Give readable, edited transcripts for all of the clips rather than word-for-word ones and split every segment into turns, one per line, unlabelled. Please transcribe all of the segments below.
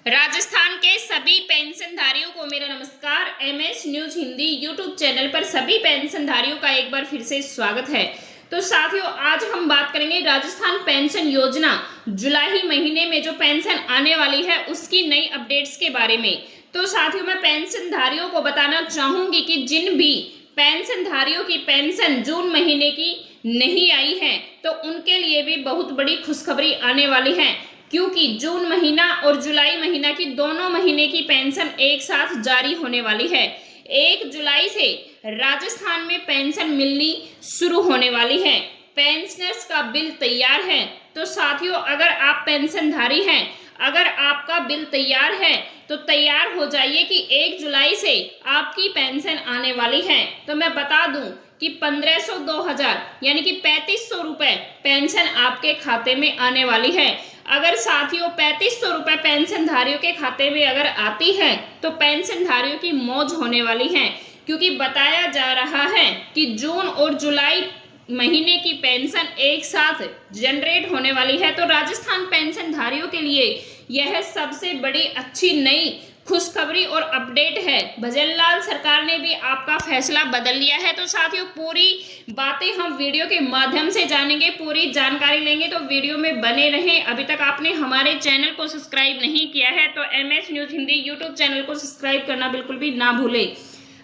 राजस्थान के सभी पेंशनधारियों को मेरा नमस्कार। MS news Hindi YouTube channel पर सभी पेंशनधारियों का एक बार फिर से स्वागत है। तो साथियों, आज हम बात करेंगे राजस्थान पेंशन योजना जुलाई महीने में जो पेंशन आने वाली है उसकी नई अपडेट्स के बारे में। तो साथियों, मैं पेंशनधारियों को बताना चाहूंगी कि जिन भी पेंशनधारियों की पेंशन जून महीने की नहीं आई है तो उनके लिए भी बहुत बड़ी खुशखबरी आने वाली है, क्योंकि जून महीना और जुलाई महीना की दोनों महीने की पेंशन एक साथ जारी होने वाली है। 1 जुलाई से राजस्थान में पेंशन मिलनी शुरू होने वाली है। पेंशनर्स का बिल तैयार है। तो साथियों, अगर आप पेंशनधारी हैं, अगर आपका बिल तैयार है तो तैयार हो जाइए कि 1 जुलाई से आपकी पेंशन आने वाली है। तो मैं बता दूं कि 1500 2000 यानी कि 3500 रुपए पेंशन आपके खाते में आने वाली है। अगर साथियों 3500 रुपए पेंशनधारियों के खाते में अगर आती है तो पेंशनधारियों की मौज होने वाली है, क्योंकि बताया जा रहा है कि जून और जुलाई महीने की पेंशन एक साथ जनरेट होने वाली है। तो राजस्थान पेंशनधारियों के लिए यह सबसे बड़ी अच्छी नई खुशखबरी और अपडेट है। भजनलाल सरकार ने भी आपका फैसला बदल लिया है। तो साथियों, पूरी बातें हम वीडियो के माध्यम से जानेंगे, पूरी जानकारी लेंगे, तो वीडियो में बने रहें। अभी तक आपने हमारे चैनल को सब्सक्राइब नहीं किया है तो MS news Hindi YouTube channel को सब्सक्राइब करना बिल्कुल भी ना भूलें।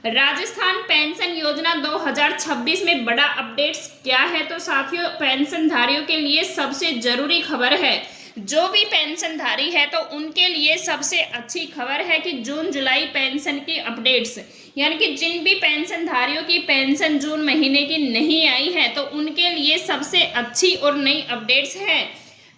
राजस्थान पेंशन योजना 2026 में बड़ा अपडेट्स क्या है? तो साथियों, पेंशनधारियों के लिए सबसे जरूरी खबर है। जो भी पेंशनधारी है तो उनके लिए सबसे अच्छी खबर है कि जून जुलाई पेंशन की अपडेट्स, यानी कि जिन भी पेंशनधारियों की पेंशन जून महीने की नहीं आई है तो उनके लिए सबसे अच्छी और नई अपडेट्स है।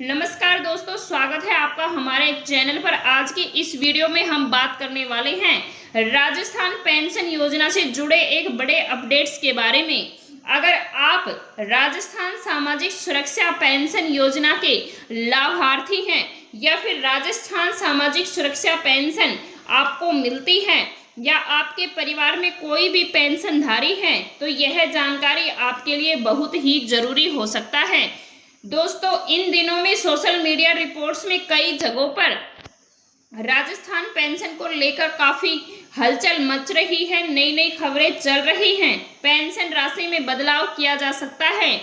नमस्कार दोस्तों, स्वागत है आपका हमारे चैनल पर। आज की इस वीडियो में हम बात करने वाले हैं राजस्थान पेंशन योजना से जुड़े एक बड़े अपडेट्स के बारे में। अगर आप राजस्थान सामाजिक सुरक्षा पेंशन योजना के लाभार्थी हैं या फिर राजस्थान सामाजिक सुरक्षा पेंशन आपको मिलती है या आपके परिवार में कोई भी पेंशनधारी है तो यह जानकारी आपके लिए बहुत ही जरूरी हो सकता है। दोस्तों, इन दिनों में सोशल मीडिया रिपोर्ट्स में कई जगहों पर राजस्थान पेंशन को लेकर काफी हलचल मच रही है, नई नई खबरें चल रही हैं। पेंशन राशि में बदलाव किया जा सकता है,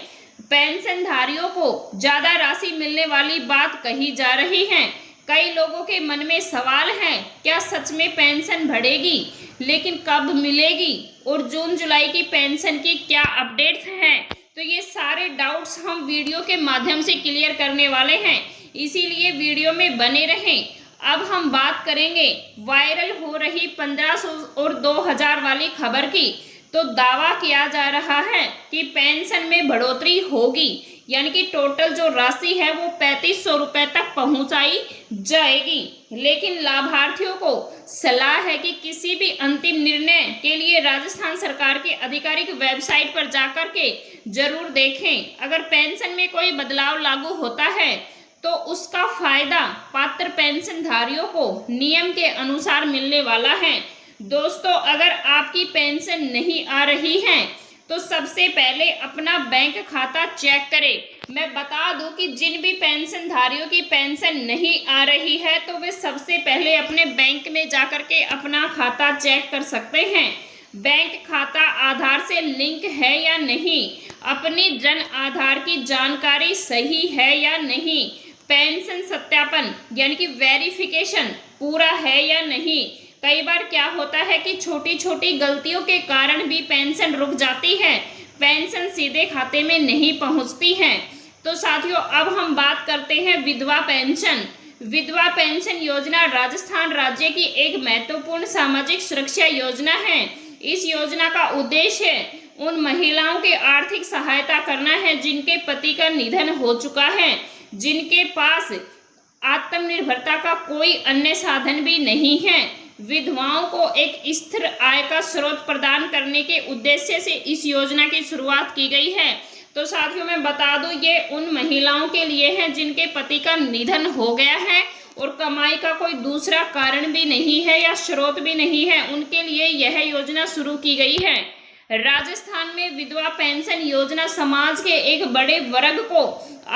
पेंशनधारियों को ज्यादा राशि मिलने वाली बात कही जा रही है। कई लोगों के मन में सवाल है, क्या सच में पेंशन बढ़ेगी, लेकिन कब मिलेगी और जून जुलाई की पेंशन की क्या अपडेट्स हैं? तो ये सारे डाउट्स हम वीडियो के माध्यम से क्लियर करने वाले हैं, इसीलिए वीडियो में बने रहें। अब हम बात करेंगे वायरल हो रही 1500 और 2000 वाली खबर की। तो दावा किया जा रहा है कि पेंशन में बढ़ोतरी होगी, यानी कि टोटल जो राशि है वो 3500 रुपए तक पहुंचाई जाएगी। लेकिन लाभार्थियों को सलाह है कि किसी भी अंतिम निर्णय के लिए राजस्थान सरकार की आधिकारिक वेबसाइट पर जाकर के जरूर देखें। अगर पेंशन में कोई बदलाव लागू होता है तो उसका फायदा पात्र पेंशनधारियों को नियम के अनुसार मिलने वाला है। दोस्तों, अगर आपकी पेंशन नहीं आ रही है तो सबसे पहले अपना बैंक खाता चेक करें। मैं बता दूं कि जिन भी पेंशनधारियों की पेंशन नहीं आ रही है तो वे सबसे पहले अपने बैंक में जाकर के अपना खाता चेक कर सकते हैं। बैंक खाता आधार से लिंक है या नहीं, अपनी जन आधार की जानकारी सही है या नहीं, पेंशन सत्यापन यानी कि वेरिफिकेशन पूरा है या नहीं। कई बार क्या होता है कि छोटी छोटी गलतियों के कारण भी पेंशन रुक जाती है, पेंशन सीधे खाते में नहीं पहुंचती है। तो साथियों, अब हम बात करते हैं विधवा पेंशन। विधवा पेंशन योजना राजस्थान राज्य की एक महत्वपूर्ण सामाजिक सुरक्षा योजना है। इस योजना का उद्देश्य उन महिलाओं की आर्थिक सहायता करना है जिनके पति का निधन हो चुका है, जिनके पास आत्मनिर्भरता का कोई अन्य साधन भी नहीं है। विधवाओं को एक स्थिर आय का स्रोत प्रदान करने के उद्देश्य से इस योजना की शुरुआत की गई है। तो साथियों, मैं बता दूं, ये उन महिलाओं के लिए है जिनके पति का निधन हो गया है और कमाई का कोई दूसरा कारण भी नहीं है या स्रोत भी नहीं है, उनके लिए यह योजना शुरू की गई है। राजस्थान में विधवा पेंशन योजना समाज के एक बड़े वर्ग को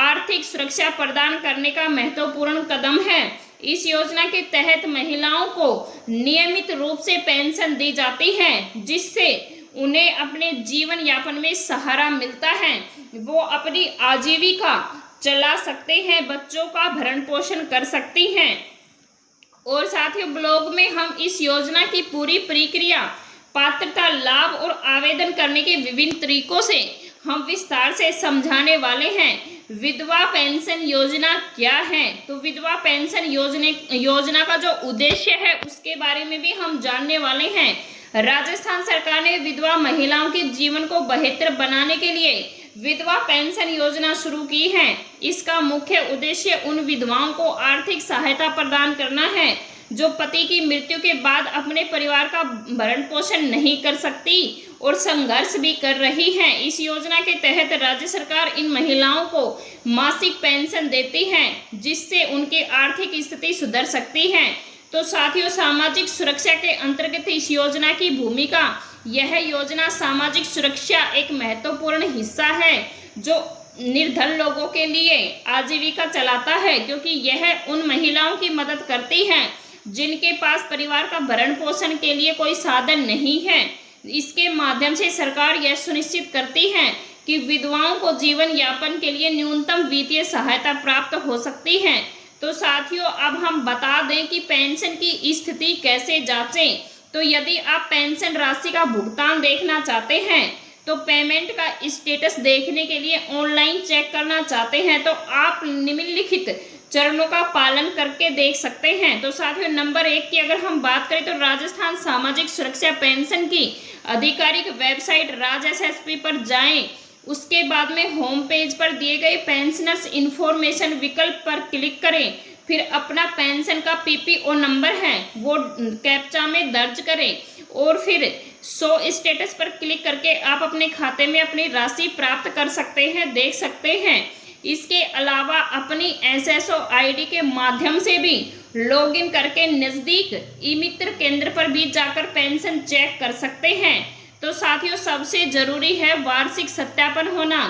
आर्थिक सुरक्षा प्रदान करने का महत्वपूर्ण कदम है। इस योजना के तहत महिलाओं को नियमित रूप से पेंशन दी जाती है, जिससे उन्हें अपने जीवन यापन में सहारा मिलता है। वो अपनी आजीविका चला सकते हैं, बच्चों का भरण पोषण कर सकती हैं। और साथियों, ब्लॉग में हम इस योजना की पूरी प्रक्रिया, पात्रता, लाभ और आवेदन करने के विभिन्न तरीकों से हम विस्तार से समझाने वाले हैं। विधवा पेंशन योजना क्या है? तो विधवा पेंशन योजना का जो उद्देश्य है उसके बारे में भी हम जानने वाले हैं। राजस्थान सरकार ने विधवा महिलाओं के जीवन को बेहतर बनाने के लिए विधवा पेंशन योजना शुरू की है। इसका मुख्य उद्देश्य उन विधवाओं को आर्थिक सहायता प्रदान करना है जो पति की मृत्यु के बाद अपने परिवार का भरण पोषण नहीं कर सकती और संघर्ष भी कर रही हैं। इस योजना के तहत राज्य सरकार इन महिलाओं को मासिक पेंशन देती है, जिससे उनकी आर्थिक स्थिति सुधर सकती है। तो साथियों, सामाजिक सुरक्षा के अंतर्गत इस योजना की भूमिका, यह योजना सामाजिक सुरक्षा एक महत्वपूर्ण हिस्सा है जो निर्धन लोगों के लिए आजीविका चलाता है, क्योंकि यह उन महिलाओं की मदद करती है जिनके पास परिवार का भरण पोषण के लिए कोई साधन नहीं है। इसके माध्यम से सरकार यह सुनिश्चित करती है कि विधवाओं को जीवन यापन के लिए न्यूनतम वित्तीय सहायता प्राप्त हो सकती है। तो साथियों, अब हम बता दें कि पेंशन की स्थिति कैसे जांचें। तो यदि आप पेंशन राशि का भुगतान देखना चाहते हैं, तो पेमेंट का स्टेटस देखने के लिए ऑनलाइन चेक करना चाहते हैं, तो आप निम्नलिखित चरणों का पालन करके देख सकते हैं। तो साथियों, नंबर 1 की अगर हम बात करें तो राजस्थान सामाजिक सुरक्षा पेंशन की आधिकारिक वेबसाइट राजएसएसपी पर जाएं। उसके बाद में होम पेज पर दिए गए पेंशनर्स इंफॉर्मेशन विकल्प पर क्लिक करें। फिर अपना पेंशन का पीपीओ नंबर है वो कैप्चा में दर्ज करें और फिर शो स्टेटस पर क्लिक करके आप अपने खाते में अपनी राशि प्राप्त कर सकते हैं, देख सकते हैं। इसके अलावा अपनी एसएसओ आईडी के माध्यम से भी लॉगिन करके नज़दीक ई मित्र केंद्र पर भी जाकर पेंशन चेक कर सकते हैं। तो साथियों, सबसे जरूरी है वार्षिक सत्यापन होना।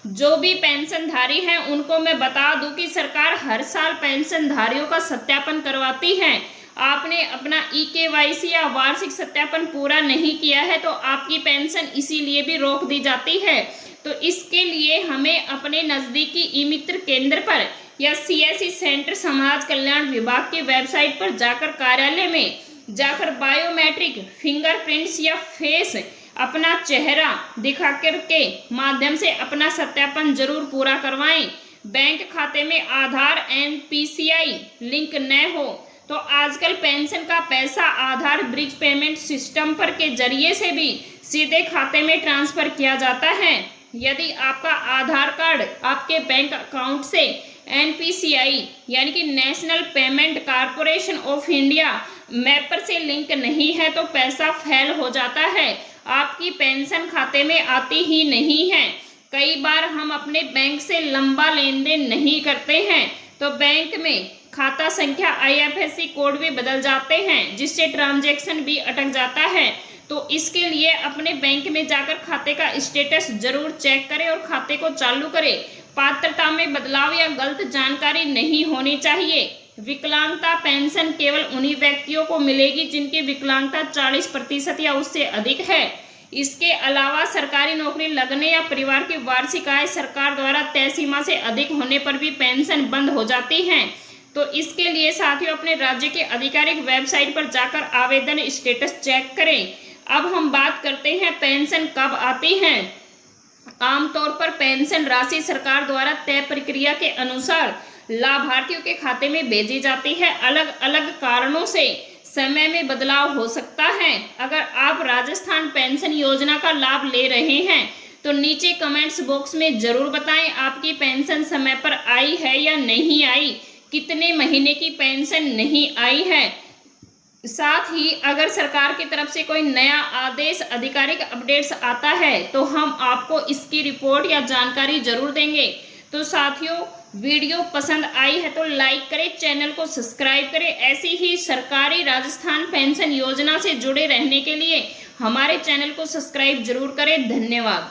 जो भी पेंशनधारी हैं उनको मैं बता दूं कि सरकार हर साल पेंशनधारियों का सत्यापन करवाती है। आपने अपना ईकेवाईसी या वार्षिक सत्यापन पूरा नहीं किया है तो आपकी पेंशन इसीलिए भी रोक दी जाती है। तो इसके लिए हमें अपने नज़दीकी ई मित्र केंद्र पर या सीएससी सेंटर समाज कल्याण विभाग की वेबसाइट पर जाकर कार्यालय में जाकर बायोमेट्रिक फिंगरप्रिंट्स या फेस अपना चेहरा दिखा कर के माध्यम से अपना सत्यापन जरूर पूरा करवाएं। बैंक खाते में आधार एनपीसीआई लिंक न हो तो आजकल पेंशन का पैसा आधार ब्रिज पेमेंट सिस्टम पर के जरिए से भी सीधे खाते में ट्रांसफर किया जाता है। यदि आपका आधार कार्ड आपके बैंक अकाउंट से एनपीसीआई यानी कि national payment corporation of India mapper से लिंक नहीं है तो पैसा फेल हो जाता है, आपकी पेंशन खाते में आती ही नहीं है। कई बार हम अपने बैंक से लंबा लेन देन नहीं करते हैं तो बैंक में खाता संख्या आईएफएससी कोड भी बदल जाते हैं, जिससे ट्रांजैक्शन भी अटक जाता है। तो इसके लिए अपने बैंक में जाकर खाते का स्टेटस जरूर चेक करें और खाते को चालू करें। पात्रता में बदलाव या गलत जानकारी नहीं होनी चाहिए। विकलांगता पेंशन केवल उन्हीं व्यक्तियों को मिलेगी जिनकी विकलांगता 40% या उससे अधिक है। इसके अलावा सरकारी नौकरी लगने या परिवार की वार्षिक आय सरकार द्वारा तय सीमा से अधिक होने पर भी पेंशन बंद हो जाती है। तो इसके लिए साथियों अपने राज्य के आधिकारिक वेबसाइट पर जाकर आवेदन स्टेटस चेक करें। अब हम बात करते हैं पेंशन कब आती है। आमतौर पर पेंशन राशि सरकार द्वारा तय प्रक्रिया के अनुसार लाभार्थियों के खाते में भेजी जाती है। अलग अलग कारणों से समय में बदलाव हो सकता है। अगर आप राजस्थान पेंशन योजना का लाभ ले रहे हैं तो नीचे कमेंट्स बॉक्स में जरूर बताएं आपकी पेंशन समय पर आई है या नहीं आई, कितने महीने की पेंशन नहीं आई है। साथ ही अगर सरकार की तरफ से कोई नया आदेश आधिकारिक अपडेट्स आता है तो हम आपको इसकी रिपोर्ट या जानकारी जरूर देंगे। तो साथियों वीडियो पसंद आई है तो लाइक करें, चैनल को सब्सक्राइब करें। ऐसी ही सरकारी राजस्थान पेंशन योजना से जुड़े रहने के लिए हमारे चैनल को सब्सक्राइब जरूर करें। धन्यवाद।